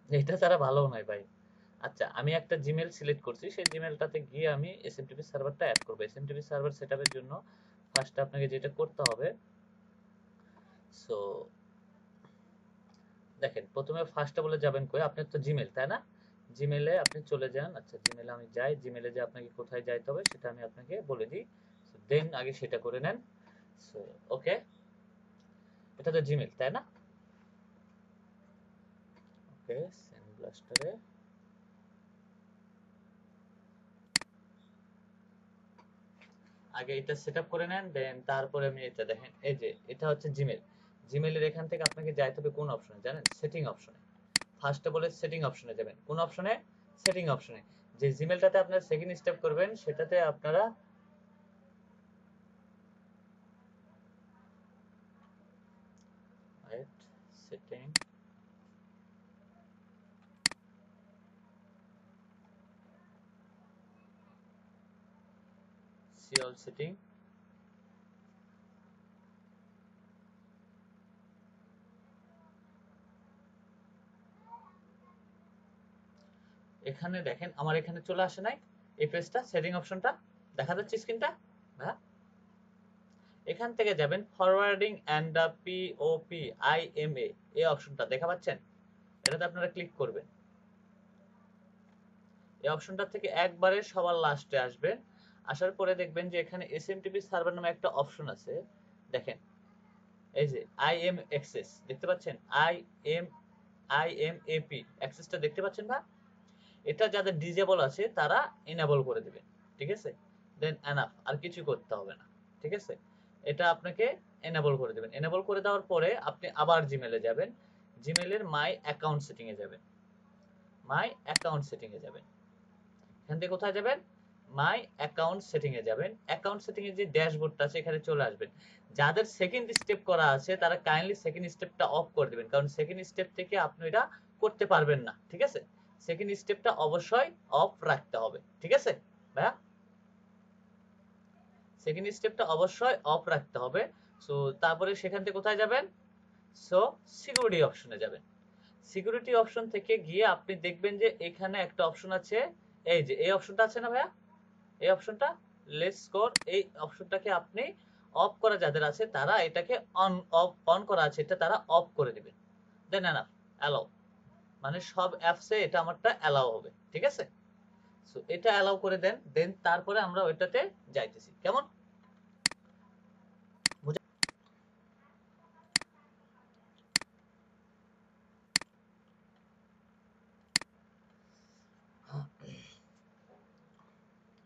এটা ছাড়া ভালো নয় ভাই। আচ্ছা, আমি একটা জিমেল সিলেক্ট করছি, সেই জিমেলটাতে গিয়ে আমি এসএমটিপি সার্ভারটা অ্যাড করবো। এসএমটিপি সার্ভার সেটআপের জন্য ফার্স্ট আপনাকে যেটা করতে হবে, সো দেখেন প্রথমে ফার্স্টে বলে যাবেন কই, আপনার তো জিমেল তাই না? জিমেলে আপনি চলে যান। আচ্ছা, জিমেলে আমি যাই। জিমেলে যে আপনাকে কোথায় যাইতে হবে সেটা আমি আপনাকে বলে দিই। দেন আগে সেটা করে নেন। সো ওকে, এটা তো জিমেল তাই না? ওকে, সেন্ড ব্লাস্টারে আগে এটা সেটআপ করে নেন, দেন তারপরে আমি এটা দেখেন, এই যে এটা হচ্ছে জিমেল। জিমেলের এখান থেকে আপনাকে যাইতে হবে কোন অপশনে জানেন? সেটিং অপশনে। ফার্স্টে বলে সেটিং অপশনে যাবেন। কোন অপশনে? সেটিং অপশনে। যে জিমেলটাতে আপনারা সেকেন্ড স্টেপ করবেন সেটাতে আপনারা সেটিং, সি অল সেটিং। এখানে দেখেন আমার এখানে চলে আসে নাই এই পেজটা, সেটিং অপশনটা দেখা যাচ্ছে স্ক্রিনটা। হ্যাঁ, এখান থেকে যাবেন forwarding and the POP IMA, এই অপশনটা দেখা পাচ্ছেন? এটাতে আপনারা ক্লিক করবেন। এই অপশনটা থেকে একবারে সবার লাস্টে আসবেন। আসার পরে দেখবেন যে এখানে এসএমটিপি সার্ভার নামে একটা অপশন আছে। দেখেন এই যে আইএম অ্যাক্সেস দেখতে পাচ্ছেন? আইএমএপি অ্যাক্সেসটা দেখতে পাচ্ছেন না? এটা যাদের ডিজেবল আছে তারা এনেবল করে দিবেন। ঠিক আছে? দেন এনাফ, আর কিছু করতে হবে না। ঠিক আছে? এটা আপনাকে এনেবল করে দিবেন। এনেবল করে দেওয়ার পরে আপনি আবার জিমেলে যাবেন। জিমেলের মাই অ্যাকাউন্ট সেটিং এ যাবেন। মাই অ্যাকাউন্ট সেটিং এ যাবেন। এখান থেকে কোথায় যাবেন? মাই অ্যাকাউন্ট সেটিং এ যাবেন। অ্যাকাউন্ট সেটিং এর যে ড্যাশবোর্ডটা আছে এখানে চলে আসবেন। যাদের সেকেন্ড স্টেপ করা আছে তারা কাইন্ডলি সেকেন্ড স্টেপটা অফ করে দিবেন, কারণ সেকেন্ড স্টেপ থেকে আপনি এটা করতে পারবেন না। ঠিক আছে? সেকেন্ড স্টেপটা অবশ্যই অফ রাখতে হবে। ঠিক আছে ভাইয়া? সেকেন্ড স্টেপটা অবশ্যই অফ রাখতে হবে। সো তারপরে সেখান থেকে কোথায় যাবেন? সো সিকিউরিটি অপশনে যাবেন। সিকিউরিটি অপশন থেকে গিয়ে আপনি দেখবেন যে এখানে একটা অপশন আছে। এই যে এই অপশনটা আছে না ভাইয়া? এই অপশনটা লেটস স্কোর, এই অপশনটাকে আপনি অফ করা যাদের আছে তারা এটাকে অন করা আছে এটা তারা অফ করে দিবেন। দেন এনাফ, অ্যালাউ, মানে সব অ্যাপসে এটা আমারটা অ্যালাউ হবে। ঠিক আছে? সো এটা অ্যালাউ করে দেন, দেন তারপরে আমরা ওইটাতে যাইতেছি। কেমন?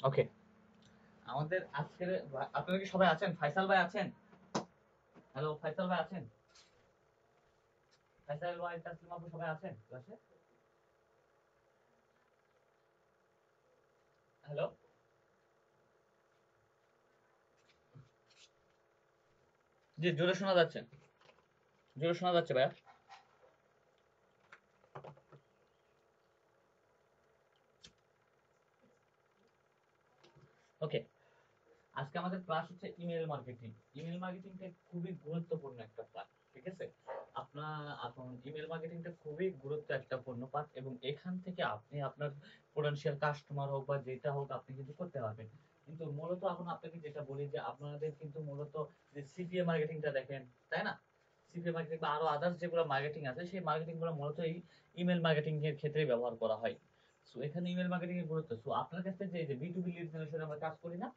ওকে, আমাদের আজকের আপনারা কি সবাই আছেন? ফাইসাল ভাই আছেন? হ্যালো, ফাইসাল ভাই আছেন? ফাইসাল ভাই, তাসলিমা আপু সবাই আছেন ক্লাসে? হ্যালো, জি জোরে শোনা যাচ্ছে। জোরে শোনা যাচ্ছে ভাইয়া। ওকে, আজকে আমাদের ক্লাস হচ্ছে ইমেল মার্কেটিং। ইমেল মার্কেটিংটা খুবই গুরুত্বপূর্ণ একটা পার্ট। ঠিক আছে? আপনার এখন ইমেল মার্কেটিংটা খুবই গুরুত্ব একটা পূর্ণ পার্ট, এবং এখান থেকে আপনি আপনার পোটেনশিয়াল কাস্টমার হোক বা যেটা হোক আপনি কিন্তু করতে পারবেন। কিন্তু মূলত এখন আপনাকে যেটা বলি যে আপনাদের কিন্তু মূলত যে সিপিএ মার্কেটিংটা দেখেন, তাই না? সিপিএ মার্কেটিং বা আরো আদার্স যেগুলো মার্কেটিং আছে সেই মার্কেটিং গুলো মূলত এই ইমেল মার্কেটিং এর ক্ষেত্রে ব্যবহার করা হয়। সো এখানে ইমেল মার্কেটিং এর গুরুত্ব, সো আপনার কাছে যে বি2বি লিড জেনারেশন আমরা কাজ করি না?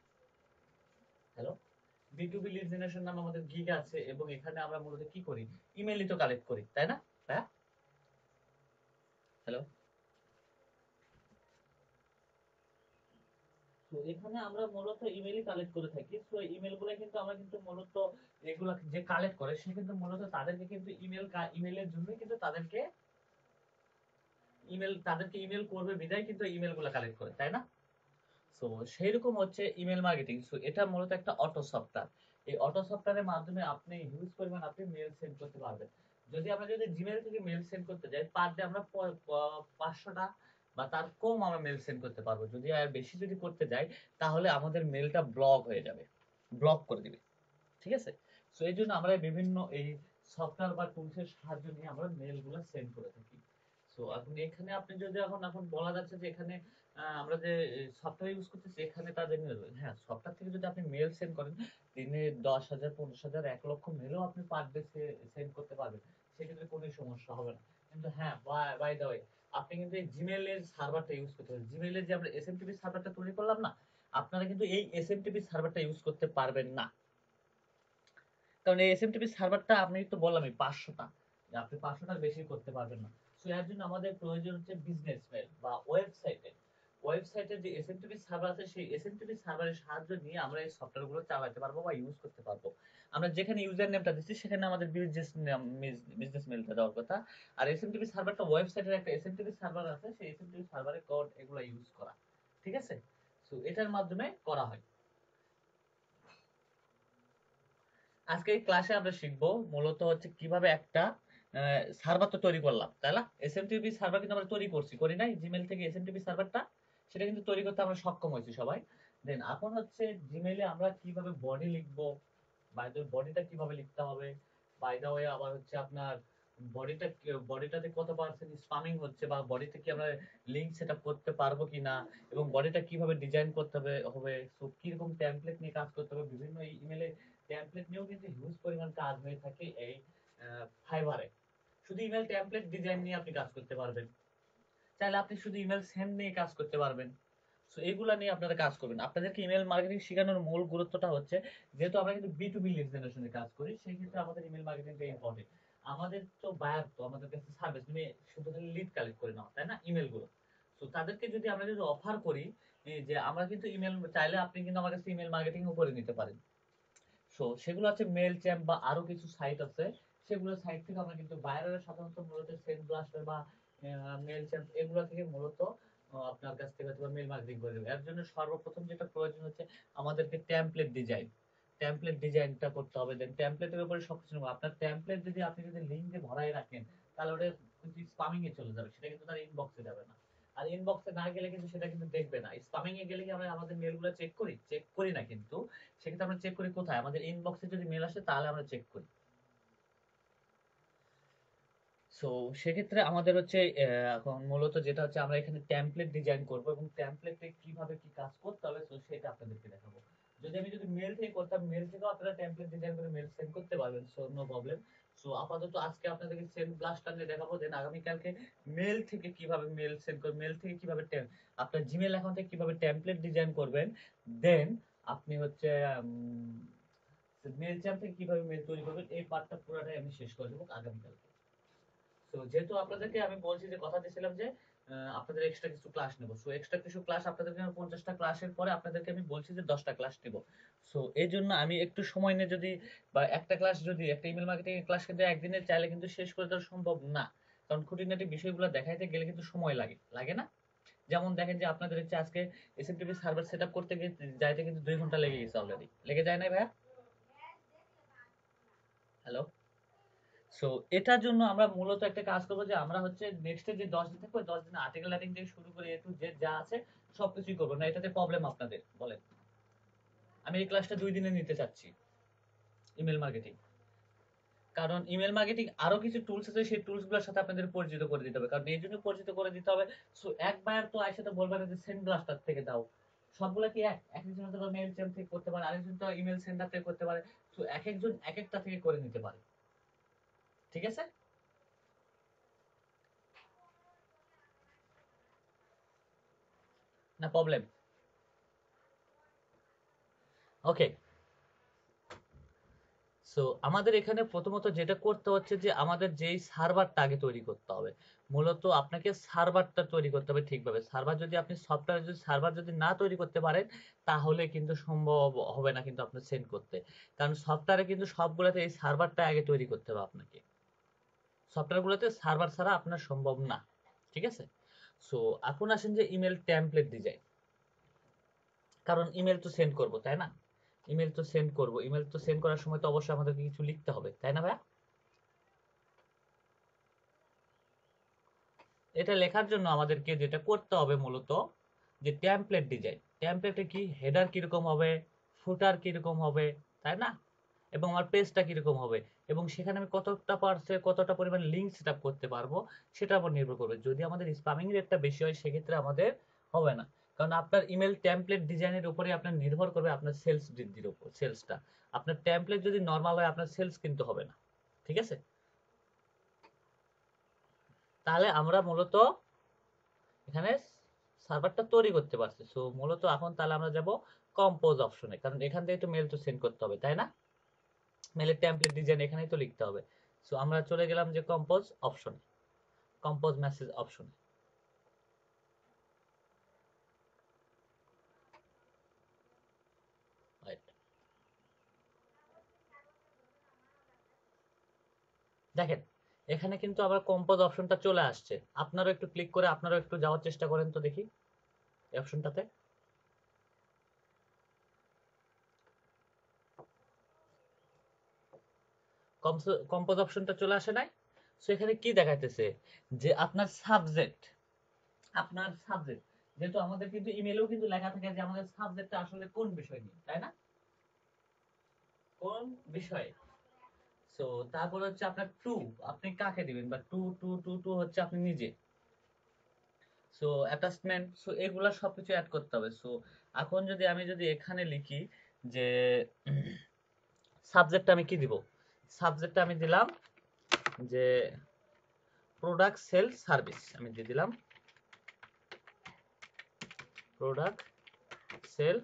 হ্যালো, বি2বি লিড জেনারেশন নামে আমাদের গিগ আছে, এবং এখানে আমরা মূলত কি করি? ইমেলই তো কালেক্ট করি, তাই না? হ্যাঁ, হ্যালো। তো এখানে আমরা মূলত ইমেলই কালেক্ট করে থাকি। তো ইমেল গুলো কিন্তু আমরা কিন্তু মূলত এগুলা যে কালেক্ট করে সে কিন্তু মূলত তাদেরকে কিন্তু ইমেলের জন্যই কিন্তু তাদেরকে ইমেল করবে বিধায় কিন্তু ইমেল গুলা কালেক্ট করে, তাই না? তো সেইরকম হচ্ছে ইমেল মার্কেটিং। সো এটা মূলত একটা অটো সফটওয়্যার। এই অটো সফটওয়্যারের মাধ্যমে আপনি হিউজ পরিমাণ আপনি মেল সেন্ড করতে পারবেন। যদি জিমেল থেকে মেল সেন্ড করতে যাই, পার ডে আমরা 500টা বা তার কম আমরা মেল সেন্ড করতে পারবো। যদি আর বেশি যদি করতে যাই তাহলে আমাদের মেলটা ব্লক হয়ে যাবে, ব্লক করে দিবে। ঠিক আছে? সো এই জন্য আমরা বিভিন্ন এই সফটওয়্যার বা টুলস এর সাহায্য নিয়ে আমরা মেল গুলো সেন্ড করে থাকি। সো এখন এখন এখানে আপনি যদি এখন বলা যাচ্ছে যে এখানে আমরা যে সফটওয়্যার ইউজ করতেছি এখানে তাদের হ্যাঁ সফটওয়্যার থেকে যদি আপনি মেল সেন্ড করেন দিনে 10,000 15,000 1 লক্ষ মেলও আপনি পার ডে সেন্ড করতে পারবেন, সেক্ষেত্রে কোনো সমস্যা হবে না। কিন্তু হ্যাঁ বাই দ্য ওয়ে আপনি কিন্তু এই জিমেল এর সার্ভারটা ইউজ করতে পারবেন। জিমেল এর যে আমরা এসএমটিপি সার্ভারটা তৈরি করলাম না, আপনারা কিন্তু এই এসএমটিপি সার্ভারটা ইউজ করতে পারবেন না। কারণ এই এসএমটিপি সার্ভারটা আমি তো বললামই 500টা, আপনি 500টার বেশি করতে পারবেন না। সো এর জন্য আমাদের প্রয়োজন হচ্ছে বিজনেস মেল বা ওয়েবসাইটে যে এসএমটিপি সার্ভার আছে সেই এসএমটিপি সার্ভারের সাহায্য নিয়ে আমরা এই সফটওয়্যারগুলো চালাতে পারবো বা ইউজ করতে পারবো। আমরা যেখানে ইউজার নেমটা দিচ্ছি সেখানে আমাদের বিজনেস মেলটা দেওয়ার কথা। আর এসএমটিপি সার্ভারটা ওয়েবসাইটের একটা এসএমটিপি সার্ভার আছে, সেই এসএমটিপি সার্ভারের কোড এগুলো ইউজ করা, ঠিক আছে? সো এটার মাধ্যমে করা হয়। আজকে এই ক্লাসে আমরা শিখবো মূলত হচ্ছে কিভাবে একটা সার্ভার তো তৈরি করলাম, তাই না? এসএমটিপি সার্ভার কিন্তু আমরা তৈরি করছি, করি নাই? জিমেল থেকে এসএমটিপি সার্ভারটা সেটা কিন্তু তৈরি করতে আমরা সক্ষম হয়েছি সবাই। দেন এখন হচ্ছে জিমেইলে আমরা কিভাবে বডি লিখবো, বাই দ্য বডিটা কিভাবে লিখতে হবে, বাই দ্য ওয়ে আবার হচ্ছে আপনার বডিটাতে কত পার্সেন্ট স্পামিং হচ্ছে বা বডিতে কি আমরা লিংক সেটআপ করতে পারবো কিনা, এবং বডিটা কিভাবে ডিজাইন করতে হবে, সো কিরকম টেমপ্লেট নিয়ে কাজ করতে হবে। বিভিন্ন ইমেলে টেমপ্লেট নিয়েও কিন্তু হিউজ পরিমাণ কাজ হয়ে থাকে এই ফাইবারে। শুধু ইমেল টেমপ্লেট ডিজাইন নিয়ে আপনি কাজ করতে পারবেন, চাইলে আপনি শুধু ইমেল সেন্ড নিয়ে কাজ করতে পারবেন। সো এগুলা নিয়ে আপনারা কাজ করবেন। আপনাদেরকে ইমেল মার্কেটিং শেখানোর মূল গুরুত্বটা হচ্ছে, যেহেতু আমরা কিন্তু B2B লিড জেনারেশনে কাজ করি, সেই ক্ষেত্রে আমাদের ইমেল মার্কেটিংটা ইম্পর্টেন্ট। আমাদের তো বায়ার, তো আমাদের কাছে সার্ভিস নিয়ে শুধু খালি লিড কালেক্ট করে নাও, তাই না? ইমেল গুলো, তো তাদেরকে যদি আমরা যদি অফার করি যে আমরা কিন্তু ইমেল চাইলে আপনি কিন্তু আমার কাছে ইমেল মার্কেটিংও করে নিতে পারেন। সো সেগুলো আছে মেল চ্যাম্প বা আরো কিছু সাইট আছে, সেগুলো সাইট থেকে আমরা কিন্তু বায়ারের সাধারণত মূলত সেন্ড ব্লাস্টার বা মেল চ্যাম্প এগুলো থেকে মূলত আপনার কাছ থেকে হয়তো মেল মার্কেটিং করে দেবে। এর জন্য সর্বপ্রথম যেটা প্রয়োজন হচ্ছে আমাদেরকে টেমপ্লেট ডিজাইনটা করতে হবে। দেন টেমপ্লেটের উপরে সবকিছু নেবো। আপনার টেমপ্লেট যদি আপনি যদি লিঙ্ক দিয়ে ভরাই রাখেন তাহলে ওটা কিন্তু স্পামিং এ চলে যাবে, সেটা কিন্তু তার ইনবক্সে যাবে না। আর ইনবক্সে না গেলে কিন্তু সেটা কিন্তু দেখবে না। স্পামিং এ গেলে কি আমরা আমাদের মেলগুলো চেক করি না কিন্তু, সেক্ষেত্রে আমরা চেক করি কোথায়? আমাদের ইনবক্সে যদি মেল আসে তাহলে আমরা চেক করি। সো সেক্ষেত্রে আমাদের হচ্ছে এখন মূলত যেটা হচ্ছে আমরা এখানে টেমপ্লেট ডিজাইন করব এবং টেমপ্লেটে কিভাবে কি কাজ করতে হবে তো সেটা আপনাদেরকে দেখাবো। যদি মেল থেকে করতাম, মেল থেকেও আপনারা টেমপ্লেট ডিজাইন করে মেল সেন্ড করতে পারবেন, সো নো প্রবলেম। সো আপাতত আজকে আপনাদেরকে সেন্ড ব্লাস্টার নিয়ে দেখাবো, দেন আগামীকালকে মেল থেকে কিভাবে মেল সেন্ড করবেন, মেল থেকে কিভাবে আপনার জিমেল অ্যাকাউন্ট থেকে কিভাবে টেমপ্লেট ডিজাইন করবেন, দেন আপনি হচ্ছে মেল চ্যাম্প থেকে কিভাবে মেল তৈরি করবেন, এই পার্টটা পুরোটাই আমি শেষ করে দেবো আগামীকালকে। তো যেহেতু আপনাদেরকে আমি বলছি যে কথা দিয়েছিলাম যে আপনাদের এক্সট্রা কিছু ক্লাস নেব, সো এক্সট্রা কিছু ক্লাস আপনাদেরকে আমি 50টা ক্লাসের পরে আপনাদেরকে আমি বলছি যে 10টা ক্লাস নেব। সো এই জন্য আমি একটু সময় নিয়ে যদি বা একটা ক্লাস যদি একটা ইমেল মার্কেটিং ক্লাস কিন্তু একদিনে চাইলে কিন্তু শেষ করে দেওয়া সম্ভব না, কারণ খুঁটিনাটি বিষয়গুলো দেখাইতে গেলে কিন্তু সময় লাগে, লাগে না? যেমন দেখেন যে আপনাদের হচ্ছে আজকে এসএমটিপি সার্ভার সেটআপ করতে গিয়ে যাইতে কিন্তু 2 ঘন্টা লেগে গেছে, অলরেডি লেগে যায় না ভাইয়া? হ্যালো। সো এটার জন্য আমরা মূলত একটা কাজ করবো যে আমরা হচ্ছে নেক্সট যে 10 দিন থাকবে 10 দিন আর্টিকেল রাইটিং থেকে শুরু করে এ টু জেড যা আছে সবকিছুই করবো না। এটাতে প্রবলেম আপনাদের বলেন? আমি এই ক্লাসটা 2 দিনে নিতে চাচ্ছি ইমেল মার্কেটিং, কারণ ইমেল মার্কেটিং আরো কিছু টুলস আছে, সেই টুলস গুলোর সাথে আপনাদের পরিচিত করে দিতে হবে। কারণ এই জন্য পরিচিত করে দিতে হবে, সো একবার তো আইসা তো বলবে না যে সেন্ড ব্লাস্টার থেকে দাও। সবগুলা কি একজন তো মেল চ্যাম্প থেকে করতে পারে, আরেকজন তো ইমেল সেন্ডার থেকে করতে পারে। সো এক একজন এক একটা থেকে করে নিতে পারে, ঠিক আছে? না প্রবলেম? ওকে। সো আমাদের এখানে প্রথমত যেটা করতে হচ্ছে যে আমাদের যেই সার্ভারটা আগে তৈরি করতে হবে। মূলত আপনাকে সার্ভারটা তৈরি করতে হবে ঠিকভাবে। সার্ভার যদি আপনি সফটওয়্যার যদি সার্ভার যদি না তৈরি করতে পারেন তাহলে কিন্তু সম্ভব হবে না কিন্তু আপনার সেন্ড করতে। কারণ সফটওয়্যারে কিন্তু সবগুলোতে এই সার্ভারটা আগে তৈরি করতে হবে আপনাকে। সফটওয়্যারগুলোতে সার্ভার ছাড়া আপনার সম্ভব না, ঠিক আছে? সো এখন আসেন যে ইমেল টেমপ্লেট ডিজাইন, কারণ ইমেল তো সেন্ড করব, তাই না? ইমেল তো সেন্ড করার সময় তো অবশ্যই আমাদেরকে কিছু লিখতে হবে, তাই না ভাইয়া? এটা লেখার জন্য আমাদেরকে যেটা করতে হবে মূলত যে টেমপ্লেট ডিজাইন। টেমপ্লেটে কি হেডার কিরকম হবে, ফুটার কিরকম হবে, তাই না? এবং আমার পেজটা কিরকম হবে, এবং সেখানে আমি কতটা পরিমাণ লিঙ্ক সেট আপ করতে পারবো, সেটার উপর নির্ভর করবে। যদি আমাদের স্প্যামিং রেটটা বেশি হয় সেক্ষেত্রে আমাদের হবে না, কারণ আপনার ইমেল টেমপ্লেট ডিজাইনের উপরে আপনার নির্ভর করবে আপনার সেলস বৃদ্ধির উপর। সেলসটা আপনার টেমপ্লেট যদি নর্মাল হয় আপনার সেলস কিন্তু হবে না, ঠিক আছে? তাহলে আমরা মূলত এখানে সার্ভারটা তৈরি করতে পারছি। সো মূলত এখন তাহলে আমরা যাব কম্পোজ অপশনে, কারণ এখান থেকে তো মেল তো সেন্ড করতে হবে, তাই না? মেলের টেমপ্লেট ডিজাইন এখানেই তো লিখতে হবে। সো আমরা চলে গেলাম যে কম্পোজ অপশনে, কম্পোজ মেসেজ অপশনে। দেখেন এখানে কিন্তু আবার কম্পোজ অপশনটা চলে আসছে। আপনারও একটু ক্লিক করে আপনারও একটু যাওয়ার চেষ্টা করেন তো দেখি এই অপশনটাতে। কম্পোজ অপশনটা চলে আসে নাই? সো এখানে কি দেখাইতেছে যে আপনার সাবজেক্ট যেহেতু আমাদের কিন্তু ইমেলেও কিন্তু লেখা থাকে যে আমাদের সাবজেক্টটা আসলে কোন বিষয় নিয়ে, তাই না? কোন বিষয়। সো তারপর হচ্ছে আপনার টু, আপনি কাকে দিবেন, বা টু টু টু টু হচ্ছে আপনি নিজে। সো অ্যাটাচমেন্ট, সো এগুলা সবকিছু অ্যাড করতে হবে। সো এখন আমি যদি এখানে লিখি যে সাবজেক্ট আমি কি দিব, সাবজেক্টটা আমি দিলাম যে প্রোডাক্ট সেল সার্ভিস, আমি দিয়ে দিলাম প্রোডাক্ট সেল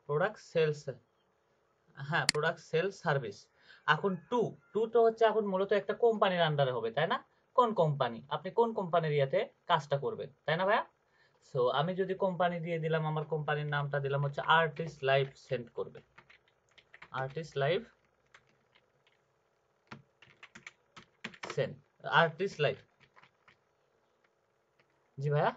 প্রোডাক্ট সেলস, হ্যাঁ প্রোডাক্ট সেল সার্ভিস। এখন টু, টু তো হচ্ছে এখন মূলত একটা কোম্পানির আন্ডারে হবে, তাই না? কোন কোম্পানি, আপনি কোন কোম্পানির ইয়াতে কাজটা করবেন, তাই না ভাইয়া? সো আমি যদি কোম্পানি দিয়ে দিলাম, আমার কোম্পানির নামটা দিলাম হচ্ছে আর্টিস্ট লাইভ সেন্ড করবে, artist live send, artist live. জি ভাইয়া।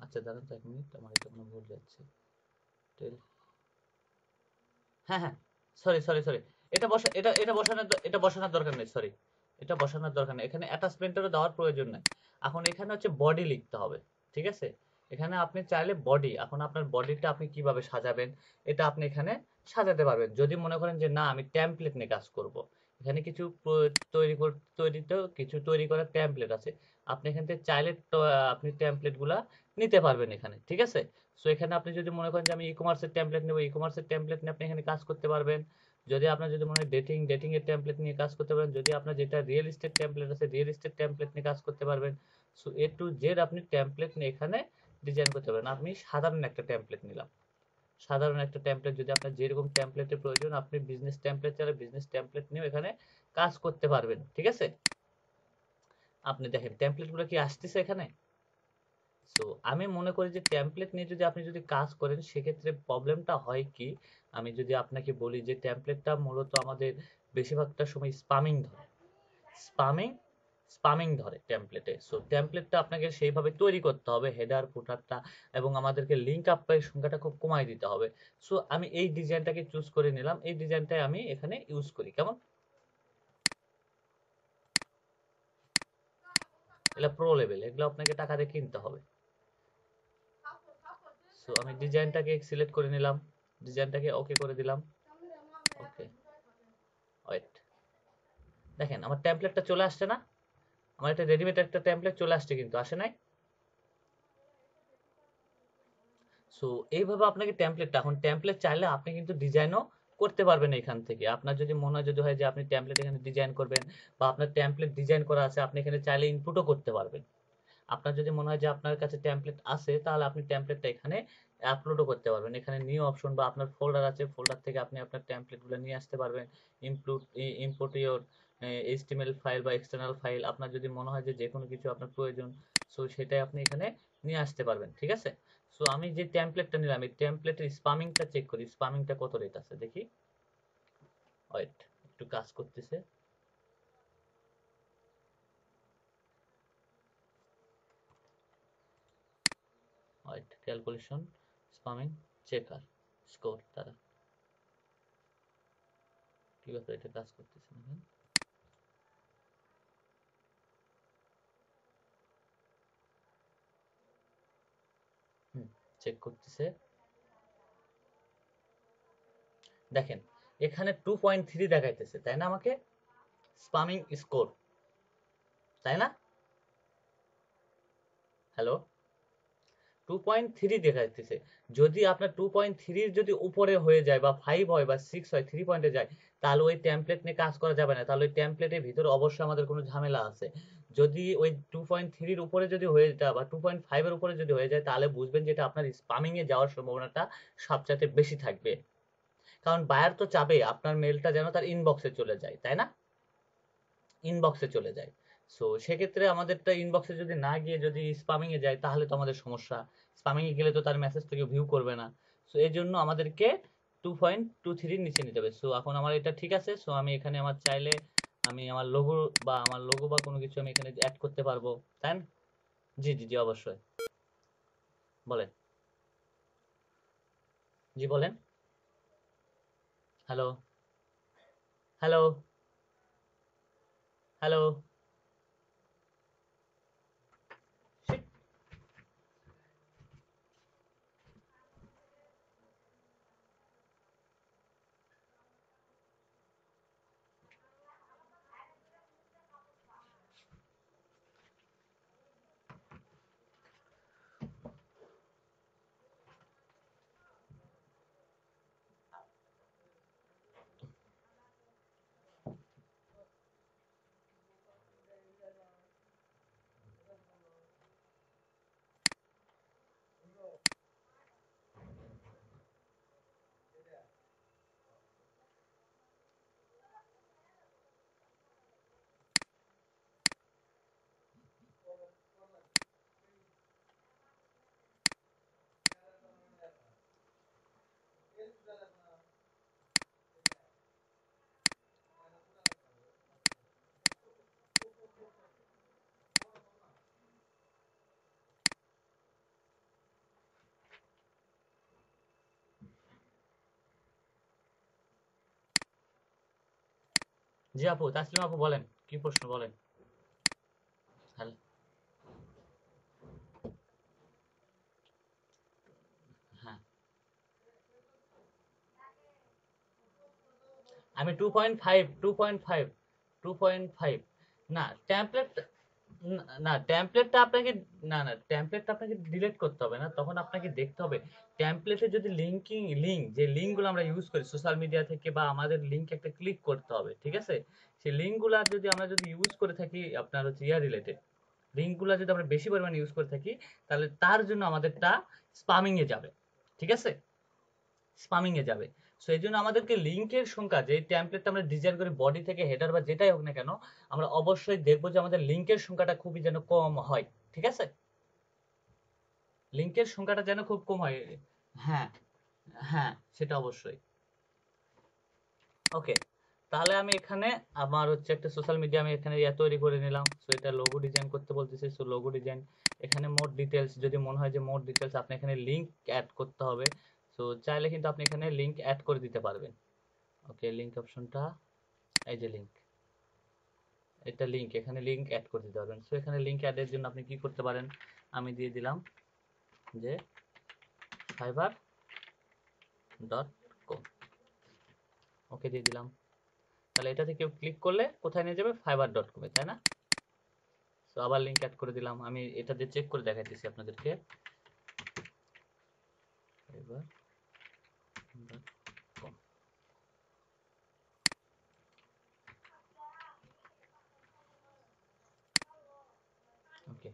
আচ্ছা দাঁড়ান তো 1 মিনিট, আমার এটা মনে ভুল যাচ্ছে। হ্যাঁ হ্যাঁ, সরি সরি সরি, এটা বসানোর দরকার নেই, সরি, এটা বসানোর দরকার নেই, এখানে অ্যাটাচমেন্টেরও দেওয়ার প্রয়োজন নেই। এখন এখানে হচ্ছে বডি লিখতে হবে, ঠিক আছে? এখানে আপনি চাইলে বডি, এখন আপনার বডিটা আপনি কিভাবে সাজাবেন এটা আপনি এখানে সাজাতে পারবেন। যদি মনে করেন যে না আমি টেমপ্লেট নিয়ে কাজ করব, এখানে কিছু কিছু তৈরি করার টেমপ্লেট আছে, আপনি এখান থেকে চাইলে আপনি টেমপ্লেট গুলা নিতে পারবেন এখানে, ঠিক আছে? সো এখানে আপনি যদি মনে করেন যে আমি ই কমার্সের টেমপ্লেট নেব, ই কমার্সের টেমপ্লেট নিয়ে আপনি এখানে কাজ করতে পারবেন। যদি আপনার যদি মনে হয় ডেটিং এর টেমপ্লেট নিয়ে কাজ করতে পারেন, যদি আপনার যেটা রিয়েল এস্টেট টেমপ্লেট আছে রিয়েল এস্টেট টেমপ্লেট নিয়ে কাজ করতে পারবেন। সো এ টু জেড আপনি টেমপ্লেট নিয়ে এখানে ডিজাইন করতে পারেন। আমি সাধারণ একটা টেমপ্লেট নিলাম, সাধারণ একটা টেমপ্লেট, যদি আপনার যেরকম টেমপ্লেটের প্রয়োজন আপনি বিজনেস টেমপ্লেট চাইলে বিজনেস টেমপ্লেট নিয়েও এখানে কাজ করতে পারবেন, ঠিক আছে? আপনি দেখেন টেমপ্লেট গুলো কি আসতেছে এখানে। সো আমি মনে করি যে টেমপ্লেট নিয়ে আপনি যদি কাজ করেন সেক্ষেত্রে প্রবলেমটা হয় কি, আমি যদি আপনাকে বলি যে টেমপ্লেটটা মূলত আমাদের বেশিরভাগটা সময় স্পামিং স্পামিং ধরে টেমপ্লেটে। সো টেমপ্লেটটা আপনাকে সেইভাবে তৈরি করতে হবে, হেডার ফুটারটা, এবং আমাদেরকে লিঙ্ক আপের সংখ্যাটা খুব কমাই দিতে হবে। সো আমি এই ডিজাইনটাকে চুজ করে নিলাম, এই ডিজাইনটাই আমি এখানে ইউজ করি, কেমন? এগুলো প্রো লেভেল, এগুলো আপনাকে টাকা দিয়ে কিনতে হবে। সো আমি ডিজাইনটাকে সিলেক্ট করে নিলাম, ডিজাইনটাকে ওকে করে দিলাম। ওকে, ওয়েট, দেখেন আমার টেমপ্লেটটা চলে আসছে না? আমার একটা রেডিমেড একটা টেমপ্লেট চলে আসছে, কিন্তু আসে নাই। সো এইভাবে আপনাকে টেমপ্লেটটা, এখন টেমপ্লেট চাইলে আপনি কিন্তু ডিজাইনও করতে পারবেন এখান থেকে। আপনার যদি মনে হয় যদি হয় যে আপনি টেমপ্লেট এখানে ডিজাইন করবেন, বা আপনার টেমপ্লেট ডিজাইন করা আছে আপনি এখানে চাইলে ইনপুটও করতে পারবেন। আপনার যদি মনে হয় যে আপনার কাছে টেমপ্লেট আছে তাহলে আপনি টেমপ্লেটটা এখানে আপলোডও করতে পারবেন। এখানে নিউ অপশন বা আপনার ফোল্ডার আছে, ফোল্ডার থেকে আপনি আপনার টেমপ্লেটগুলো নিয়ে আসতে পারবেন। ইম্পোর্ট ইওর এইচটিএমএল ফাইল বা এক্সটার্নাল ফাইল, আপনার যদি মনে হয় যে যে কোনো কিছু আপনার প্রয়োজন, সো সেটাই আপনি এখানে নিয়ে আসতে পারবেন, ঠিক আছে? সো আমি যে টেমপ্লেটটা নিলাম এই টেমপ্লেটের স্পামিংটা চেক করি, স্পামিংটা কত রেট আছে দেখি। ওয়েট, একটু কাজ করতেছে। Wait, calculation spamming checker score তারা, কি ব্যাপার এটা কাজ করতেছে না কেন? চেক করতেছে, দেখেন এখানে 2.3 দেখাইতেছে, তাই না? আমাকে স্পামিং স্কোর, তাই না? হ্যালো, 2.3 দেখাইতেছে। যদি আপনার 2.3 যদি উপরে হয়ে যায় বা 5 হয় বা 6 হয়, 3 পয়েন্টে যায়, তাহলে ওই টেমপ্লেট নিয়ে কাজ করা যাবে না। তাহলে ওই টেমপ্লেটের ভিতরে অবশ্যই আমাদের কোনো ঝামেলা আছে। যদি ওই 2.3 উপরে যদি হয়ে যায় বা 2.5 এর উপরে যদি হয়ে যায়, তাহলে বুঝবেন যে এটা আপনার স্পামিং এ যাওয়ার সম্ভাবনাটা সবচাইতে বেশি থাকবে। কারণ বায়ার তো চাবে আপনার মেলটা যেন তার ইনবক্সে চলে যায়, তাই না? ইনবক্সে চলে যায়। সো সেক্ষেত্রে আমাদেরটা ইনবক্সে যদি না গিয়ে যদি স্পামিং এ যায়, তাহলে তো আমাদের সমস্যা। স্পামিং এ গেলে তো তার মেসেজ থেকে ভিউ করবে না। সো এই জন্য আমাদেরকে 2.23 নিচে নিতে হবে। সো এখন আমার এটা ঠিক আছে। সো আমি এখানে আমার চাইলে আমি আমার লোগো বা কোনো কিছু আমি এখানে অ্যাড করতে পারবো, তাই না? জি জি জি, অবশ্যই বলেন। জি বলেন। Hello, hello, hello. জি আপু, তাসলিম আপু বলেন, কি প্রশ্ন বলেন। হ্যালো, হ্যাঁ, আমি 2.5, 2.5, 2.5। না টেমপ্লেট, না টেমপ্লেটটা আপনাকে, না না টেমপ্লেটটা আপনাকে ডিলিট করতে হবে না, তখন আপনাকে দেখতে হবে টেমপ্লেটে যদি লিঙ্ক যে লিঙ্কগুলো আমরা ইউজ করি সোশ্যাল মিডিয়া থেকে, বা আমাদের লিঙ্ক একটা ক্লিক করতে হবে, ঠিক আছে? সেই লিঙ্কগুলো যদি আমরা যদি ইউজ করে থাকি আপনার হচ্ছে ইয়ার রিলেটেড, লিঙ্কগুলো যদি আমরা বেশি পরিমাণে ইউজ করে থাকি, তাহলে তার জন্য আমাদেরটা স্পামিং এ যাবে, ঠিক আছে? স্পামিং এ যাবে। সো এই জন্য আমাদেরকে লিঙ্কের সংখ্যা, যে টেমপ্লেটটা আমরা ডিজাইন করি বডি থেকে হেডার বা যেটাই হোক না কেন, আমরা অবশ্যই দেখবো যে আমাদের লিঙ্কের সংখ্যাটা খুবই যেন কম হয়, ঠিক আছে? লিঙ্কের সংখ্যাটা যেন খুব কম হয়। হ্যাঁ, হ্যাঁ, সেটা অবশ্যই। ওকে, তাহলে আমি এখানে আমার হচ্ছে একটা সোশ্যাল মিডিয়া আমি এখানে তৈরি করে নিলাম। সো এটা লোগো ডিজাইন করতে বলতেছে। সো লোগো ডিজাইন, এখানে মোর ডিটেলস, যদি মনে হয় যে মোর ডিটেলস আপনি এখানে লিঙ্ক অ্যাড করতে হবে, সো চাইলে কিন্তু আপনি এখানে লিঙ্ক অ্যাড করে দিতে পারবেন। ওকে, লিঙ্ক অপশনটা, এই যে লিঙ্ক, এটা লিঙ্ক, এখানে লিঙ্ক অ্যাড করে দিতে পারবেন। সো এখানে লিঙ্ক অ্যাডের জন্য আপনি কি করতে পারেন, আমি দিয়ে দিলাম যে fiverr.com, ওকে দিয়ে দিলাম। তাহলে এটাতে কেউ ক্লিক করলে কোথায় নিয়ে যাবে, fiverr.com এ, তাই না? সো আবার লিঙ্ক অ্যাড করে দিলাম। আমি এটা দিয়ে চেক করে দেখাইতেছি আপনাদেরকে। fiverr.com, ওকে।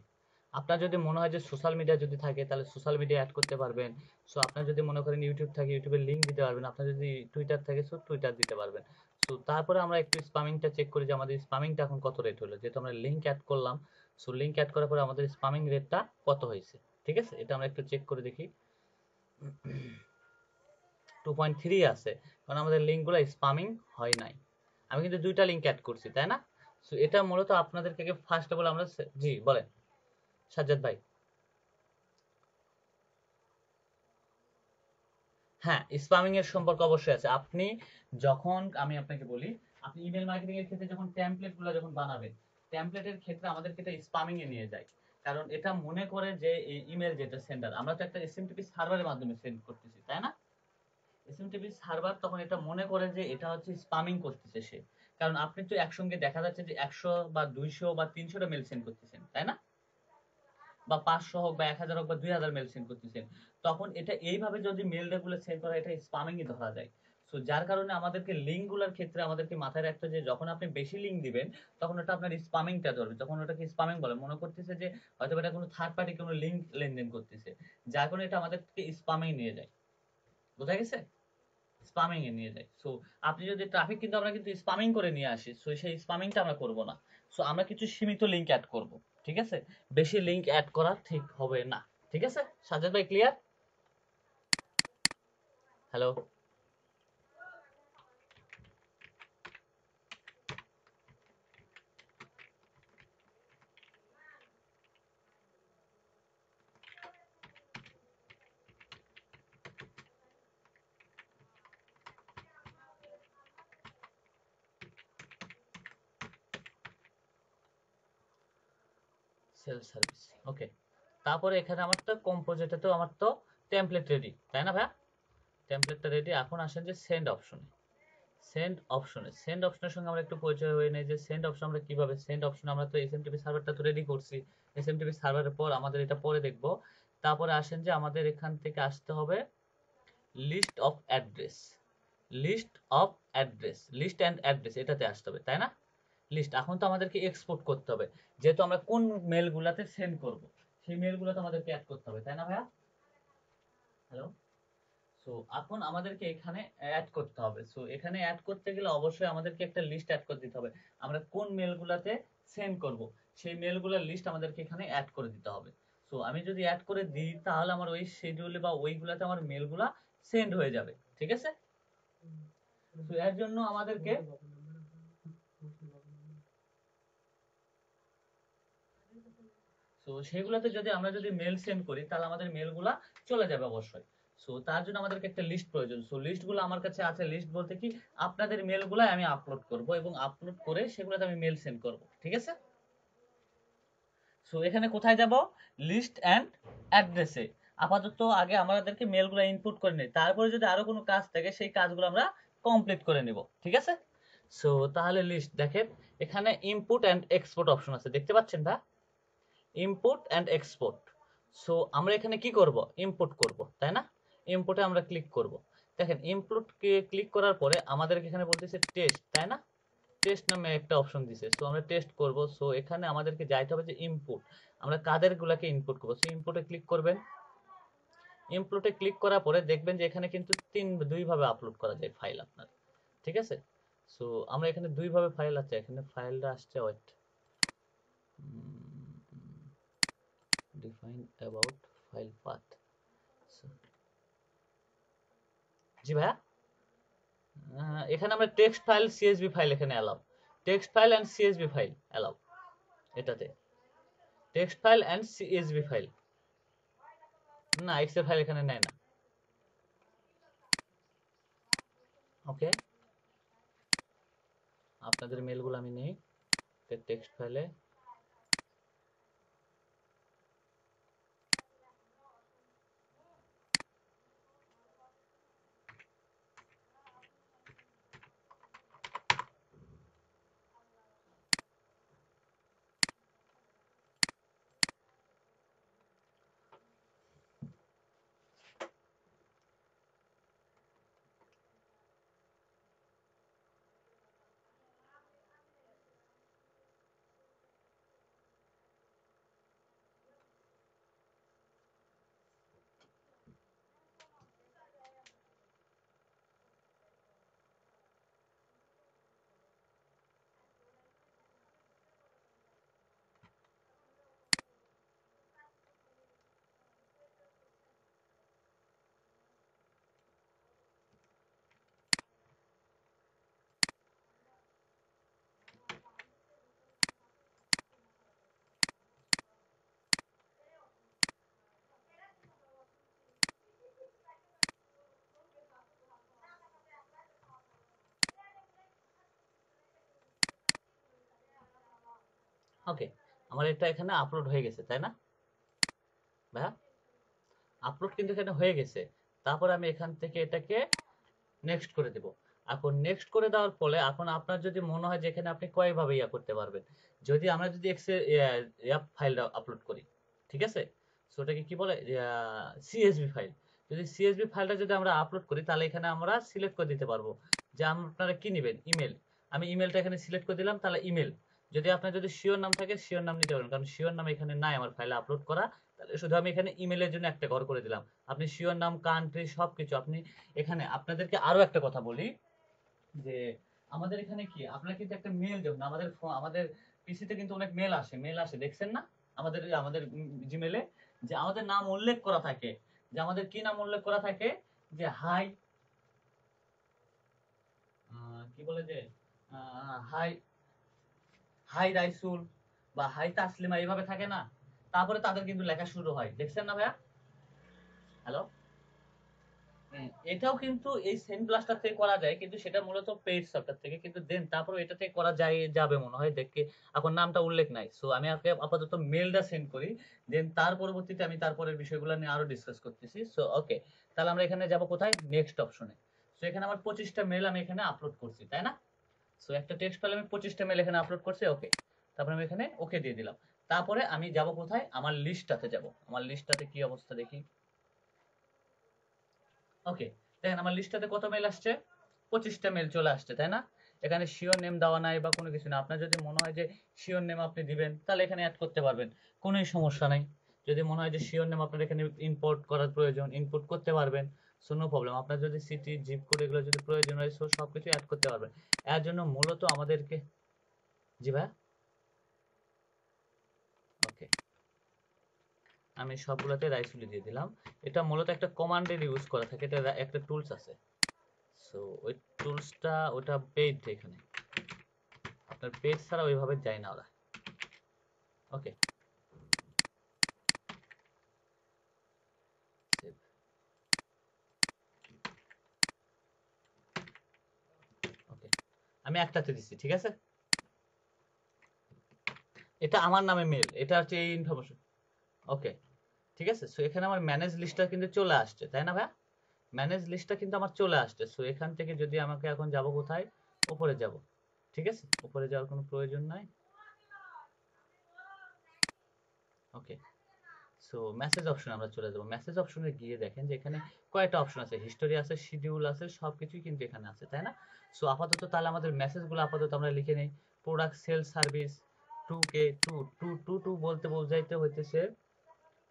আপনার যদি মনে হয় যে সোশ্যাল মিডিয়া যদি থাকে, তাহলে সোশ্যাল মিডিয়া অ্যাড করতে পারবেন। সো আপনার যদি মনে করেন ইউটিউব থাকে, ইউটিউবের লিঙ্ক দিতে পারবেন। আপনার যদি টুইটার থাকে, সো টুইটার দিতে পারবেন। সো তারপরে আমরা একটু স্পামিংটা চেক করি যে আমাদের স্পামিংটা এখন কত রেট হলো, যেহেতু আমরা লিঙ্ক অ্যাড করলাম। সো লিঙ্ক অ্যাড করার পরে আমাদের স্পামিং রেটটা কত হয়েছে, ঠিক আছে? এটা আমরা একটু চেক করে দেখি। 2.3 আছে, কারণ আমাদের লিঙ্কগুলো স্পামিং হয় নাই। আমি কিন্তু দুইটা লিঙ্ক অ্যাড করছি, তাই না? সো এটা মূলত আপনাদেরকে ফার্স্ট অফ অল আমরা, জি বলেন সাজ্জাদ ভাই। হ্যাঁ, স্পামিং এর সম্পর্ক অবশ্যই আছে। আপনি যখন, আমি আপনাকে বলি, আপনি ইমেল মার্কেটিং এর ক্ষেত্রে যখন টেমপ্লেট গুলো যখন বানাবেন, টেমপ্লেটের ক্ষেত্রে আমাদেরকে এটা স্পামিং এ নিয়ে যায়। কারণ এটা মনে করে যে এই ইমেল যেটা সেন্ডার, আমরা তো একটা এসএমটিপি সার্ভারের মাধ্যমে সেন্ড করতেছি, তাই না? এসএমটিপি সার্ভার তখন এটা মনে করে যে এটা হচ্ছে স্পামিং করতেছে সে। কারণ আপনি তো একসঙ্গে দেখা যাচ্ছে যে 100 বা 200 বা 300টা মেল সেন্ড করতেছেন, তাই না? বা 500 হোক বা 1000 হোক বা 2000 মেল সেন্ড করতেছেন, তখন এটা এইভাবে যদি মেল গুলো সেন্ড করা, এটা স্পামিংই ধরা যায়। সো যার কারণে আমাদেরকে লিঙ্ক গুলার ক্ষেত্রে আমাদেরকে মাথায় রাখতে হবে যে যখন আপনি বেশি লিঙ্ক দিবেন তখন ওটা আপনার স্পামিংটা ধরবে, তখন ওটাকে স্পামিং বলে, মনে করতেছে যে হয়তো এটা কোনো থার্ড পার্টি কোনো লিঙ্ক লেনদেন করতেছে, যার কারণে এটা আমাদেরকে স্পামিং নিয়ে যায়। বোঝা গেছে? স্পামিং এ নিয়ে যায়। সো আপনি যদি ট্রাফিক কিন্তু আমরা কিন্তু স্পামিং করে নিয়ে আসি, সো সেই স্পামিংটা আমরা করব না। সো আমরা কিছু সীমিত লিংক অ্যাড করব, ঠিক আছে? বেশি লিংক অ্যাড করা ঠিক হবে না। ঠিক আছে সাজ্জাদ ভাই, ক্লিয়ার? হ্যালো? সেলফ সার্ভিস, ওকে। তারপরে এখানে আমার তো কম্পোজিটে তো আমার তো টেমপ্লেট রেডি, তাই না ভাইয়া? টেমপ্লেটটা রেডি। এখন আসেন যে সেন্ড অপশনে। সেন্ড অপশনের সঙ্গে আমরা একটু পরিচয় হয়ে নেই যে সেন্ড অপশন আমরা কিভাবে সেন্ড অপশন, আমরা তো এসএমটিপি সার্ভারটা তো রেডি করছি। এসএমটিপি সার্ভারের পর আমাদের এটা পরে দেখব। তারপরে আসেন যে আমাদের এখান থেকে আসতে হবে list of address. List and address এটাতে আসতে হবে, তাই না? লিস্ট এখন তো আমাদেরকে এক্সপোর্ট করতে হবে, যেহেতু আমরা কোন মেলগুলাতে সেন্ড করব সেই মেলগুলো তো আমাদেরকে অ্যাড করতে হবে, তাই না ভাইয়া? হ্যালো? সো এখন আমাদেরকে এখানে অ্যাড করতে হবে। সো এখানে অ্যাড করতে গেলে অবশ্যই আমাদেরকে একটা লিস্ট অ্যাড করে দিতে হবে। আমরা কোন মেলগুলাতে সেন্ড করব সেই মেলগুলোর লিস্ট আমাদেরকে এখানে অ্যাড করে দিতে হবে। সো আমি যদি অ্যাড করে দিই তাহলে আমার ওই শিডিউলে বা ওইগুলাতে আমার মেলগুলা সেন্ড হয়ে যাবে, ঠিক আছে? তো এর জন্য আমাদেরকে সেগুলোতে যদি আমরা যদি মেল সেন্ড করি তাহলে আমাদের মেলগুলা চলে যাবে অবশ্যই। সো তার জন্য আমাদেরকে একটা লিস্ট প্রয়োজন। সো লিস্টগুলো আমার কাছে আছে। লিস্ট বলতে কি, আপনাদের মেলগুলো আমি আপলোড করব এবং আপলোড করে সেগুলোতে আমি মেল সেন্ড করব, ঠিক আছে? সো এখানে কোথায় যাব? লিস্ট এন্ড অ্যাড্রেসে। আপাতত আগে আমাদেরকে মেলগুলো ইনপুট করে নিই, তারপরে যদি আরো কোনো কাজ থাকে সেই কাজগুলো আমরা কমপ্লিট করে নিব, ঠিক আছে? সো তাহলে লিস্ট দেখেন, এখানে ইনপুট এন্ড এক্সপোর্ট অপশন আছে, দেখতে পাচ্ছেন ভাই? Input and export. সো আমরা এখানে কি করব? ইনপুট করব, তাই না? ইনপুটে আমরা ক্লিক করব। দেখেন ইনপুট ক্লিক করার পরে আমাদেরকে এখানে বলতেছে টেস্ট, তাই না? টেস্ট নামে একটা অপশন দিছে। সো আমরা টেস্ট করব। সো এখানে আমাদেরকে যাইতে হবে যে ইনপুট, আমরা কাদের গুলাকে ইনপুট করব। সো ইনপুটে ক্লিক করবেন। ইনপুটে ক্লিক করার পরে দেখবেন যে এখানে কিন্তু দুই ভাবে আপলোড করা যায় ফাইল আপনার, ঠিক আছে? সো আমরা এখানে দুই ভাবে ফাইল আছে, এখানে ফাইলটা আসছে, wait, define about file path. জি ভাইয়া, এখানে আমরা টেক্সট ফাইল সিএসভি ফাইল এখানে allow, text file and CSV file allow, এটাতে text file and CSV file, না এক্সেল ফাইল এখানে নেয় না। ওকে, আপনাদের মেলগুলো আমি নেই টেক্সট ফাইলে। ওকে, আমার এটা এখানে আপলোড হয়ে গেছে, তাই না ভাইয়া? আপলোড কিন্তু এখানে হয়ে গেছে। তারপর আমি এখান থেকে এটাকে নেক্সট করে দেব। এখন নেক্সট করে দেওয়ার ফলে এখন আপনার যদি মনে হয় যে এখানে আপনি কয়েকভাবে করতে পারবেন। যদি আমরা যদি এক্সেল ফাইলটা আপলোড করি, ঠিক আছে, সো ওটাকে কি বলে, সিএসভি ফাইল। যদি সিএসভি ফাইলটা যদি আমরা আপলোড করি তাহলে এখানে আমরা সিলেক্ট করে দিতে পারবো যে আপনারা কি নেবেন, ইমেল। আমি ইমেলটা এখানে সিলেক্ট করে দিলাম, তাহলে ইমেল। যদি আপনার যদি শিওর নাম থাকে শিওর নাম নিতে পারেন, কারণ শিওর নাম এখানে নাই আমার ফাইলে আপলোড করা। তাহলে শুধু আমি এখানে ইমেলের জন্য একটা ঘর করে দিলাম। আপনি শিওর নাম, কান্ট্রি সবকিছু আপনি এখানে। আপনাদেরকে আরো একটা কথা বলি যে আমাদের এখানে কি আপনারা কিন্তু একটা মেল দেবেন। আমাদের পিসিতে কিন্তু অনেক মেল আসে দেখছেন না? আমাদের আমাদের জিমেলে যে আমাদের নাম উল্লেখ করা থাকে, যে আমাদের কি নাম উল্লেখ করা থাকে, যে হাই, কি বলে যে হাই, হাই রাইসুল বা হাই তাসলিমা, এইভাবে থাকে না? তারপরে তাদের কিন্তু লেখা শুরু হয়, দেখছেন না ভাইয়া? হ্যালো। এটাও কিন্তু এই সেম ক্লাসটা থেকে করা যায়, কিন্তু সেটা মূলত পেইড সফটওয়্যার থেকে, কিন্তু দেন তারপরে এটা থেকে করা যায় যাবে মনে হয় দেখে। এখন নামটা উল্লেখ নাই, সো আমি আপনাকে আপাতত মেলটা সেন্ড করি, দেন তার পরবর্তীতে আমি তারপরের বিষয়গুলো নিয়ে আরো ডিসকাস করতেছি। সো ওকে, তাহলে আমরা এখানে যাব কোথায়, নেক্সট অপশনে। সো এখানে আমার 25টা মেল আমি এখানে আপলোড করছি, তাই না? সো একটা টেক্সট ফাইলে আমি 25টা মেল এখানে আপলোড করছি, ওকে। তারপরে আমি এখানে ওকে দিয়ে দিলাম। তারপরে আমি যাব কোথায়, আমার লিস্টটাতে যাব। আমার লিস্টটাতে কি অবস্থা দেখি। ওকে, দেখেন আমার লিস্টটাতে কত মেল আসছে, 25টা মেল চলে আসছে, তাই না? এখানে শিওর নেম দেওয়া নাই বা কোনো কিছু না। আপনার যদি মনে হয় যে শিওর নেম আপনি দিবেন তাহলে এখানে অ্যাড করতে পারবেন, কোনো সমস্যা নাই। যদি মনে হয় যে শিওর নেম আপনার এখানে ইম্পোর্ট করার প্রয়োজন, ইনপুট করতে পারবেন, সো নো প্রবলেম। আপনার যদি সিটি, জিপ কোড এগুলো যদি প্রয়োজন হয়, সো সবকিছু অ্যাড করতে পারবেন। এর জন্য মূলত আমাদেরকে, জি ভাই, ওকে, আমি সবগুলোতে রাইসুলি দিয়ে দিলাম। এটা মূলত একটা কমান্ডের ইউজ করা থাকে, এটা একটা টুলস আছে। সো ওই টুলসটা ওটা পেইড, এখানে আপনার পেজ ছাড়া ওইভাবে যায় না ওরা। ওকে, ওকে, আমি একটাতে দিচ্ছি, ঠিক আছে। এটা আমার নামে মেল, এটা হচ্ছে এই ইনফরমেশন। ওকে, ঠিক আছে। সো এখানে আমার ম্যানেজ লিস্টটা কিন্তু চলে আসছে, তাই না ভাই? ম্যানেজ লিস্টটা কিন্তু আমার চলে আসছে। সো এখান থেকে যদি আমাকে এখন যাব কোথায়, উপরে যাব, ঠিক আছে। উপরে যাওয়ার কোনো প্রয়োজন নাই। ওকে, সো মেসেজ অপশনে আমরা চলে যাবো। মেসেজ অপশনে গিয়ে দেখেন যে এখানে কয়টা অপশন আছে, হিস্টোরি আছে, শিডিউল আছে, সবকিছুই কিন্তু এখানে আছে, তাই না? সো আপাতত তাহলে আমাদের মেসেজগুলো আপাতত আমরা লিখে নেই। Product sale service 2K, two two two two বলতে বোঝাইতে হইতেছে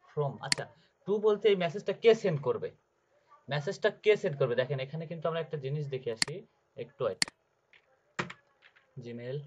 ফ্রম। আচ্ছা, টু বলতে এই মেসেজটা কে সেন্ড করবে, মেসেজটা কে সেন্ড করবে। দেখেন এখানে কিন্তু আমরা একটা জিনিস দেখে আসি, একটু ওয়েট। জিমেল,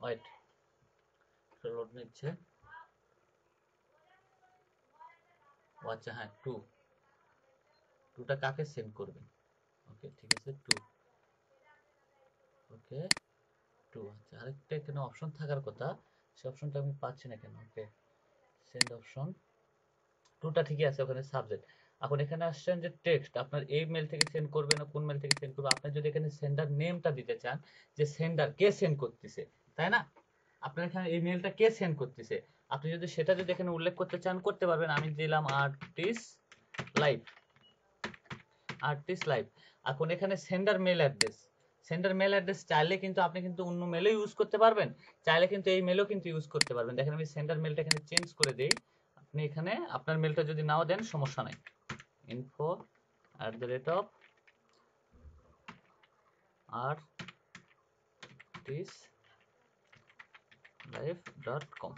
ওয়েট, লোড নিচ্ছে। ও আচ্ছা, হ্যাঁ, টুটা কাকে সেন্ড করবে। ওকে, ঠিক আছে, টু। ওকে, টু। আচ্ছা, আরেকটা এখানে অপশন থাকার কথা, সে অপশনটা আমি পাচ্ছি না কেন। ওকে, সেন্ড অপশন, টুটা ঠিকই আছে ওখানে সাবজেক্ট। এখন এখানে আসছেন যে টেক্সট, আপনার এই মেল থেকে সেন্ড করবে না কোন মেল থেকে সেন্ড করবে। আপনি যদি এখানে সেন্ডার নেমটা দিতে চান, যে সেন্ডার কে সেন্ড করতেছে, তাই না? আপনার এখানে এই মেলটা কে সেন্ড করতেছে, আপনি যদি সেটা যদি এখানে উল্লেখ করতে চান করতে পারবেন। আমি দিলাম আর্টিস্ট লাইভ, আর্টিস্ট লাইভ। এখন এখানে sender mail address, sender mail address চাইলে কিন্তু আপনি কিন্তু অন্য মেলও ইউজ করতে পারবেন, চাইলে কিন্তু এই মেলও কিন্তু ইউজ করতে পারবেন। দেখেন আমি সেন্ডার মেলটা এখানে চেঞ্জ করে দেই। আপনি এখানে আপনার মেলটা যদি নাও দেন সমস্যা নাই, info@artistlifelive.com,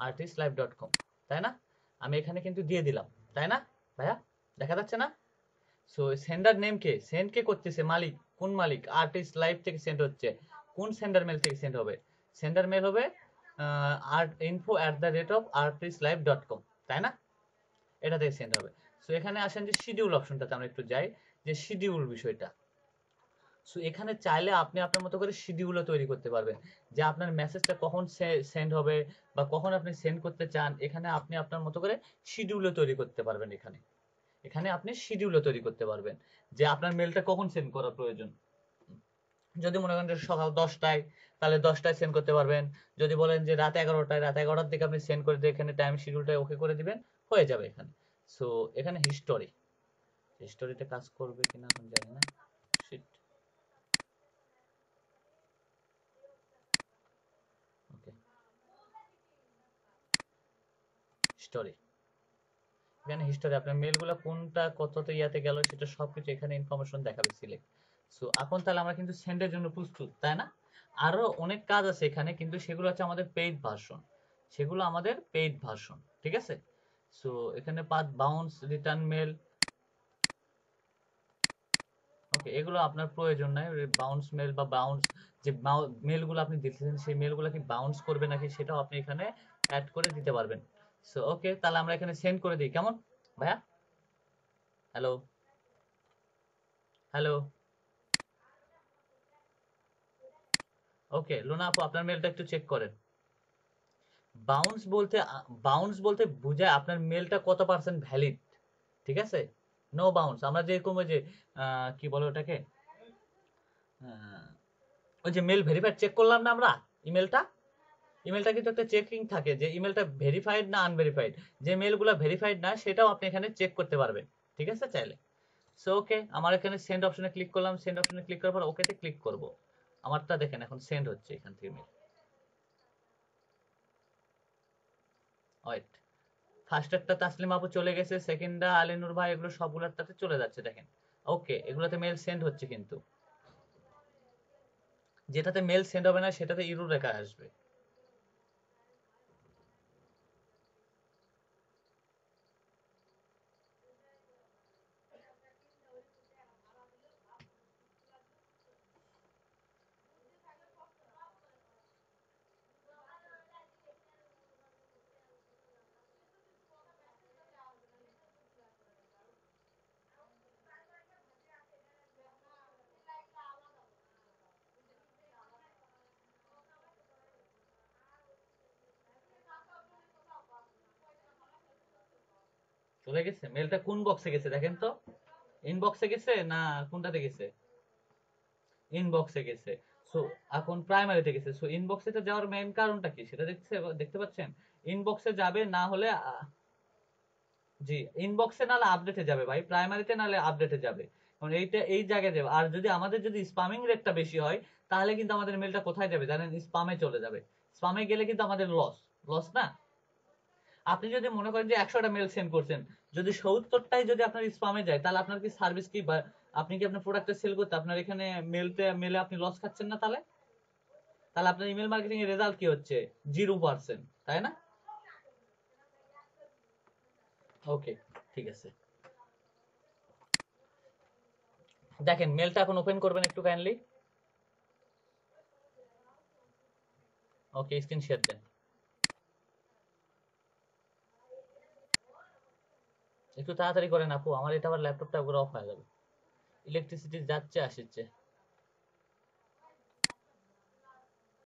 artistlive.com, তাই না? আমি এখানে কিন্তু দিয়ে দিলাম। তাই না ভাইয়া? দেখা যাচ্ছে না? সো সেন্ডার নেম কে, সেন্ড কে করতেছে মালিক, কোন মালিক? আর্টিস্ট লাইভ থেকে সেন্ড হচ্ছে। কোন সেন্ডার মেল থেকে সেন্ড হবে? সেন্ডার মেল হবে info@artistlifecom, তাই না? এটা থেকে সেন্ড হবে। সো এখানে আসেন যে শিডিউল অপশনটাতে আমরা একটু যাই, যে শিডিউল বিষয়টা। সো এখানে চাইলে আপনি আপনার মতো করে শিডিউলও তৈরি করতে পারবেন, যে আপনার মেসেজটা কখন সেন্ড হবে বা কখন আপনি সেন্ড করতে চান, এখানে আপনি আপনার মতো করে শিডিউলও তৈরি করতে পারবেন। এখানে এখানে আপনি শিডিউলও তৈরি করতে পারবেন, যে আপনার মেলটা কখন সেন্ড করা প্রয়োজন। যদি মনে করেন যে সকাল 10টায়, তাহলে 10টায় সেন্ড করতে পারবেন। যদি বলেন যে রাত 11টায়, রাত 11টার দিকে আপনি সেন্ড করে দিয়ে এখানে টাইম শিডিউলটা ওকে করে দিবেন, হয়ে যাবে এখানে। সো এখানে হিস্টোরি, হিস্টোরিতে কাজ করবে কিনা এখন জানি না। শিট। ওকে, হিস্টোরি। এখানে হিস্টোরি আপনার মেলগুলো কোনটা কততে ইয়াতে গেল সেটা সবকিছু এখানে ইনফরমেশন দেখাবে সিলেক্ট। সো এখন তাহলে আমরা কিন্তু সেন্ডের জন্য প্রস্তুত, তাই না? আরো অনেক কাজ আছে এখানে, কিন্তু সেগুলো হচ্ছে আমাদের পেইড ভার্সন, সেগুলো আমাদের পেইড ভার্সন, ঠিক আছে? সো এখানে পাথ বাউন্স, রিটার্ন মেল, ওকে, এগুলো আপনার প্রয়োজন নাই। বাউন্স মেল বা বাউন্স, যে মেলগুলো আপনি দিচ্ছেন সেই মেলগুলো কি বাউন্স করবে নাকি সেটাও আপনি এখানে অ্যাড করে দিতে পারবেন। সো ওকে, তাহলে আমরা এখানে সেন্ড করে দিই, কেমন ভাইয়া? Hello, hello. ওকে লুনা আপু, আপনার মেলটা একটু চেক করেন। বাউন্স বলতে, বাউন্স বলতে বোঝায় আপনার মেলটা কত পার্সেন্ট ভ্যালিড, ঠিক আছে? নো বাউন্স, আমরা যেরকম ওই যে কি বলে ওটাকে, আহ, ওই যে মেল ভেরিফাইড চেক করলাম না আমরা, ইমেলটা, ইমেলটা কিন্তু একটা চেকিং থাকে যে ইমেলটা ভেরিফাইড না আনভেরিফাইড। যে মেলগুলো ভেরিফাইড না সেটাও আপনি এখানে চেক করতে পারবেন, ঠিক আছে চাইলে। সো ওকে, আমার এখানে সেন্ড অপশনে ক্লিক করলাম, সেন্ড অপশনে ক্লিক করার পর ওকেতে ক্লিক করব। আমারটা দেখেন এখন সেন্ড হচ্ছে এখান থেকে মেল। ওয়েট, ফার্স্টেরটা তাসলিম আপু চলে গেছে, সেকেন্ডটা আলিনুর ভাই, এগুলো সবগুলোরটাতে চলে যাচ্ছে দেখেন। ওকে, এগুলোতে মেল সেন্ড হচ্ছে, কিন্তু যেটাতে মেল সেন্ড হবে না সেটাতে ইরর রেখা আসবে। চলে গেছে মেলটা, কোন বক্সে গেছে দেখেন তো, ইনবক্সে গেছে না কোনটাতে গেছে? ইনবক্সে গেছে। সো এখন প্রাইমারিতে গেছে। সো ইনবক্সে যাওয়ার মেইন কারণটা কি সেটা দেখতে পাচ্ছেন। ইনবক্সে যাবে, না হলে জি, ইনবক্সে নাহলে আপডেটে যাবে ভাই, প্রাইমারিতে নাহলে আপডেটে যাবে। কারণ এইটা এই জায়গায় যাবে। আর যদি আমাদের যদি স্পামিং রেটটা বেশি হয়, তাহলে কিন্তু আমাদের মেলটা কোথায় যাবে জানেন? স্পামে চলে যাবে। স্পামে গেলে কিন্তু আমাদের লস, লস না? আপনি যদি মনে করেন যে 100টা মেল সেন্ড করছেন, যদি 70টাই যদি আপনার স্পামে যায়, তাহলে আপনার কি সার্ভিস কি, বা আপনি কি আপনার প্রোডাক্টটা সেল করতে আপনার এখানে মেলে আপনি লস খাচ্ছেন না? তাহলে তাহলে আপনার ইমেল মার্কেটিং এর রেজাল্ট কি হচ্ছে? 0%, তাই না? ওকে, ঠিক আছে। দেখেন মেলটা এখন ওপেন করবেন একটু কাইন্ডলি। ওকে, স্ক্রিন শেয়ার দেন। একটু তাড়াতাড়ি করেন আপু, আমার এটা আবার ল্যাপটপটা একবার অফ হয়ে যাবে। ইলেকট্রিসিটি যাচ্ছে আসছে।